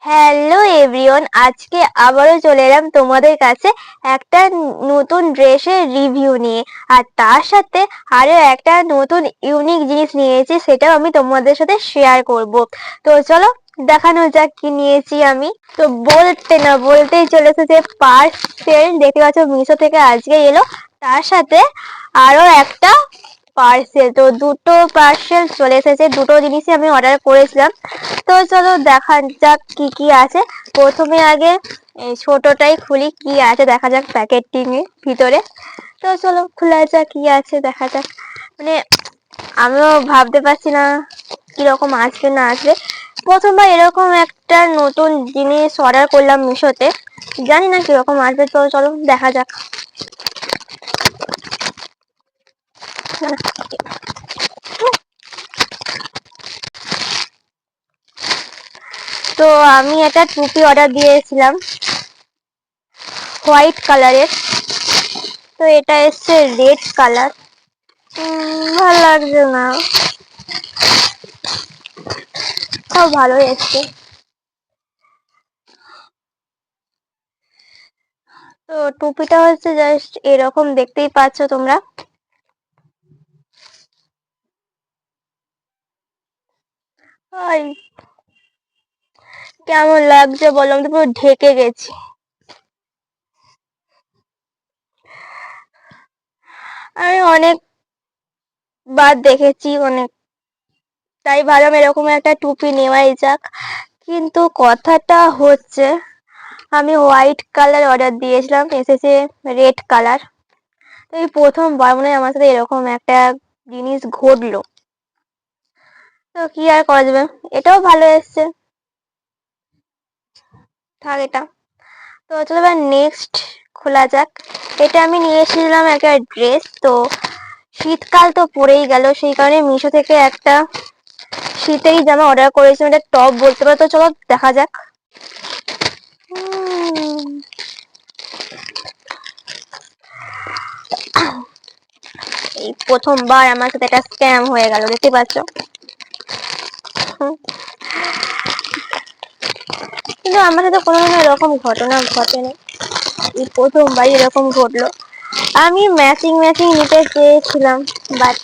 Hello everyone, আজকে আবারও চলে এলাম তোমাদের কাছে একটা নতুন ড্রেসের রিভিউ নিয়ে। আর তার সাথে আরো একটা নতুন ইউনিক জিনিস নিয়েছি, সেটাও আমি তোমাদের সাথে শেয়ার করব। তো চলো দেখানো যাক কি নিয়েছি আমি। তো বলতে না বলতেই চলে এসেছে পার্সেল, দেখতে পাচ্ছ মিশো থেকে আজকে এলো। তার সাথে আরো একটা পার্সেল, তো দুটো পার্সেল চলে এসেছে। দুটো জিনিসই আমি অর্ডার করেছিলাম। তো চলো দেখা যাক কি কি আছে। প্রথমে আগে এই ছোটটাই খুলি, কি আছে দেখা যাক প্যাকেটটি ভিতরে। তো চলো খোলা যাক, কি আছে দেখা যাক। মানে আমিও ভাবতে পারছি না কিরকম আসবে না আসবে। প্রথমবার এরকম একটা নতুন জিনিস অর্ডার করলাম মিশোতে, জানি না কিরকম আসবে। তো চলো দেখা যাক। তো আমি একটা টুপি অর্ডার দিয়েছিলাম হোয়াইট কালারের। তো এটা এসছে রেড কালার, ভালো লাগছে না। খুব ভালো এসছে। তো টুপিটা হচ্ছে জাস্ট এরকম, দেখতেই পাচ্ছ তোমরা। কেমন লাগছে বলো, আমি তো পুরো ঢেকে গেছি। আমি অনেক বার দেখেছি অনেক, তাই ভাবলাম এরকম একটা টুপি নেওয়াই যাক। কিন্তু কথাটা হচ্ছে আমি হোয়াইট কালার অর্ডার দিয়েছিলাম, এসেছে রেড কালার। তো এই প্রথমবার মনে হয় আমার সাথে এরকম একটা জিনিস ঘটলো। তো কি আর করা যাবে, এটাও ভালো এসছে, থাক এটা। তো চলো এবার নেক্সট খোলা যাক। এটা আমি নিয়েছিলাম একটা ড্রেস। তো শীতকাল তো পড়েই গেল, সেই কারণে মিশো থেকে একটা শীতেরই জামা অর্ডার করেছিলাম, এটা টপ বলতে পারো। তো চলো দেখা যাক। এই প্রথমবার আমার সাথে একটা স্ক্যাম হয়ে গেল, দেখতে পাচ্ছ। কিন্তু আমার সাথে কোনো এরকম ঘটনা ঘটেনি, এই প্রথমবার এরকম ঘটলো। আমি ম্যাচিং ম্যাচিং নিতে চেয়েছিলাম, বাট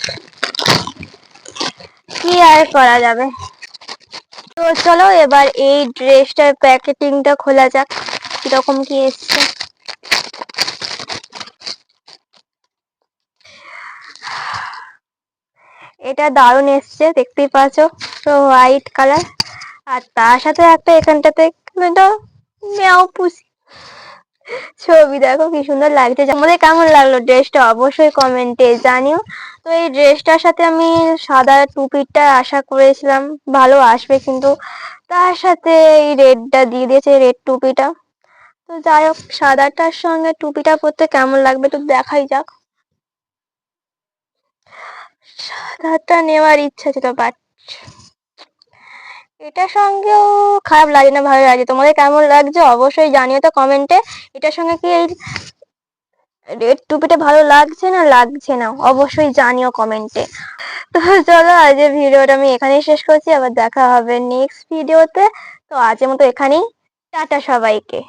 কি আর করা যাবে। তো চলো এবার এই ড্রেসটার প্যাকেটিংটা খোলা যাক, কিরকম কি এসছে। এটা দারুণ এসছে, দেখতেই পাচ্ছ। তো হোয়াইট কালার, আর তার সাথে একটা এখানটাতে মেয়াও পুষি ছবি, দেখো কি সুন্দর লাগছে। আমাদের কেমন লাগলো ড্রেসটা অবশ্যই কমেন্টে জানিও। তো এই ড্রেসটার সাথে আমি সাদা টুপিটা আশা করেছিলাম ভালো আসবে, কিন্তু তার সাথে এই রেডটা দিয়ে দিয়েছে, রেড টুপিটা। তো যাই হোক, সাদাটার সঙ্গে টুপিটা পরতে কেমন লাগবে তো দেখাই যাক। সাদাটা নেওয়ার ইচ্ছা ছিল, বাট এটার সঙ্গেও খারাপ লাগে না, ভালো লাগে। তোমাদের কেমন লাগছে অবশ্যই জানিও তো কমেন্টে। এটার সঙ্গে কি এই রেড টুপিটা ভালো লাগছে না লাগছে না অবশ্যই জানিও কমেন্টে। তো চলো আজকের ভিডিওটা আমি এখানেই শেষ করছি, আবার দেখা হবে নেক্সট ভিডিওতে। তো আজকের মতো এখানেই, টাটা সবাইকে।